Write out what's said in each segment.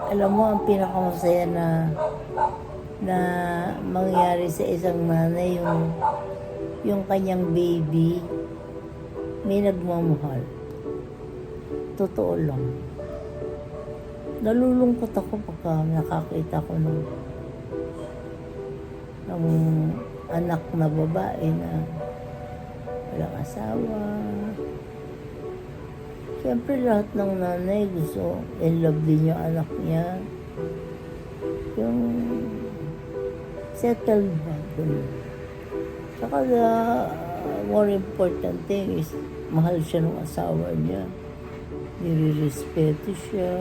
Alam mo, ang pinakamasaya na mangyari sa isang nanay, yung kanyang baby, may nagmamahal. Totoo lang. Nalulungkot ako pagka nakakita ko ng anak na babae na walang asawa. Siyempre lahat ng nanay gusto in love din yung anak niya. Yung settled ba? Ganun. Saka the more important thing is mahal siya ng asawa niya. Nire-respeto siya.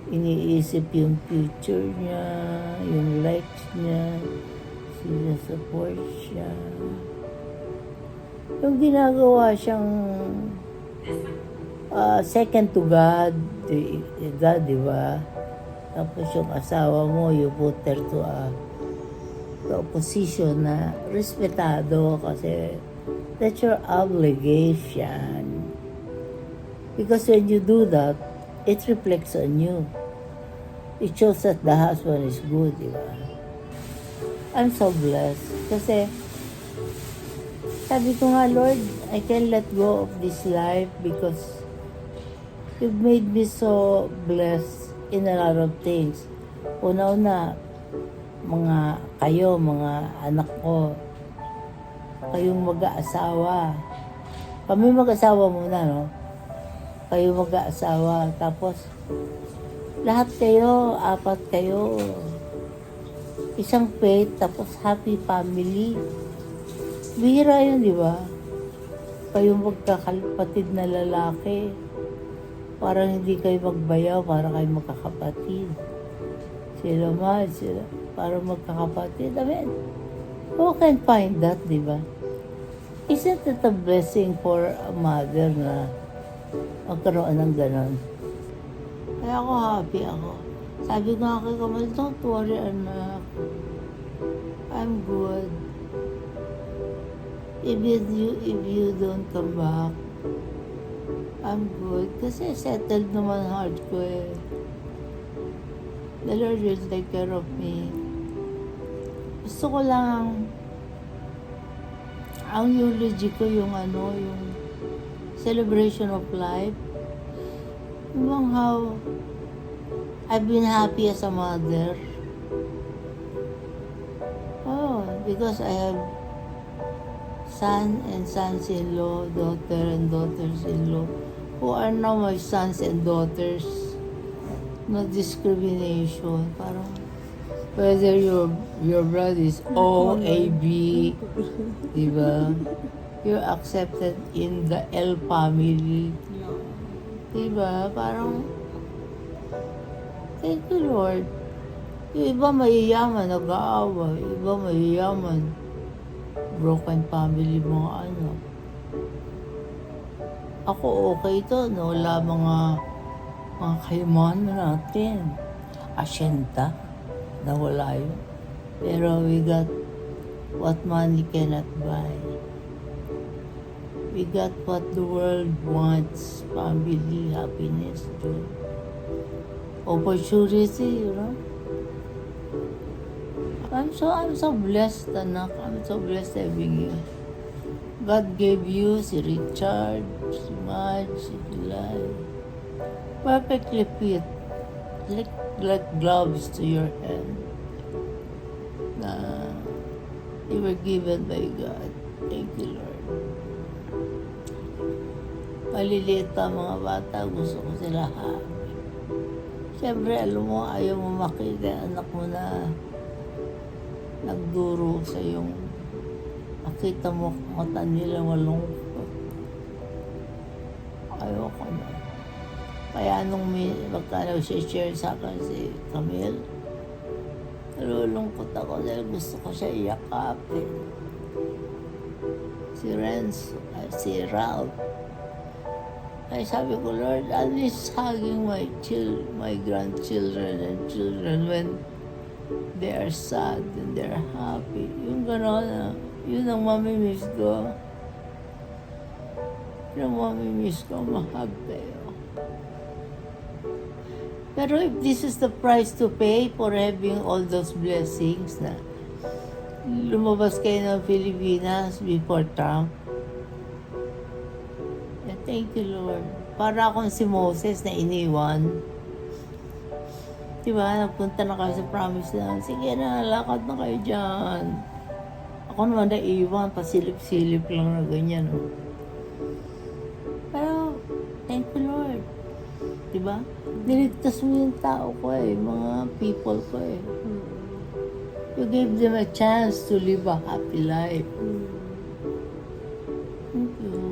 Iniisip yung future niya, yung likes niya, sinasupport siya. Yung ginagawa siyang second to God, di ba? Tapos yung asawa mo, you put her to a position na respetado kasi that's your obligation. Because when you do that, it reflects on you. It shows that the husband is good, di ba? I'm so blessed. Kasi, sabi ko nga, Lord, I can't let go of this life because you've made me so blessed in a lot of things. Una-una, mga anak ko, kayong mag-aasawa. Kami mag-asawa muna, no? Kayo mag-aasawa. Tapos, lahat kayo, 4 kayo. Isang faith, tapos happy family. Bihira yun, di ba? Kayo magkakapatid na lalaki. Parang hindi kayo magbayaw, para kayo magkakapatid. Sila, para magkakapatid. I mean, who can find that, di ba? Isn't it a blessing for a mother na magkaroon ng ganon? Kaya ako happy ako. Sabi ko nga kay Kamal, don't worry anak. I'm good. If you don't come back, I'm good. Kasi settled naman heart ko eh. The Lord will take care of me. Gusto ko lang ang eulogy ko yung celebration of life. Yung how I've been happy as a mother. Oh, because I have son and sons-in-law, daughter and daughters-in-law, who are now my sons and daughters. No discrimination. Parang, whether your blood is O, A, B, diba? You're accepted in the L family. Diba? Parang, thank you, Lord. Yung iba mayayaman, nag-aaway. Iba mayayaman, broken family, mga anak. Ako okay to, no? Wala mga kayamanan natin. Asyenta, nawala yun. Pero we got what money cannot buy. We got what the world wants, family, happiness, joy. Opportunity, you know? I'm so blessed, anak. I'm so blessed having you. God gave you si Richard, si Madge, si Pilay. Perfectly fit. Like gloves to your hand. Na you were given by God. Thank you, Lord. Maliliit pa mga bata, gusto ko sila happy. Siyempre, alam mo, ayaw mo makita anak mo na nagduro sa yung makita mo mata nila malungkot. Ayaw ko na. Kaya nung magkano share sa akin si Camille, nalulungkot ako dahil gusto ko siya iyakapin. Si Renz, si Ralph. Ay sabi ko, Lord, at least hugging my grandchildren and children when they are sad and they are happy. Yung gano'n, yun ang mamimiss ko. Yun ang mamimiss ko, mahag tayo. Pero if this is the price to pay for having all those blessings na lumabas kayo ng Pilipinas before Trump, thank you, Lord. Para akong si Moses na iniwan. Diba, nagpunta na kayo sa promise land. Sige na, lakad na kayo dyan. Ako naman naiwan, pasilip-silip lang na ganyan. Oh. Pero, thank you, Lord. Diba? Niligtas mo yung tao ko mga people ko You gave them a chance to live a happy life. Thank you.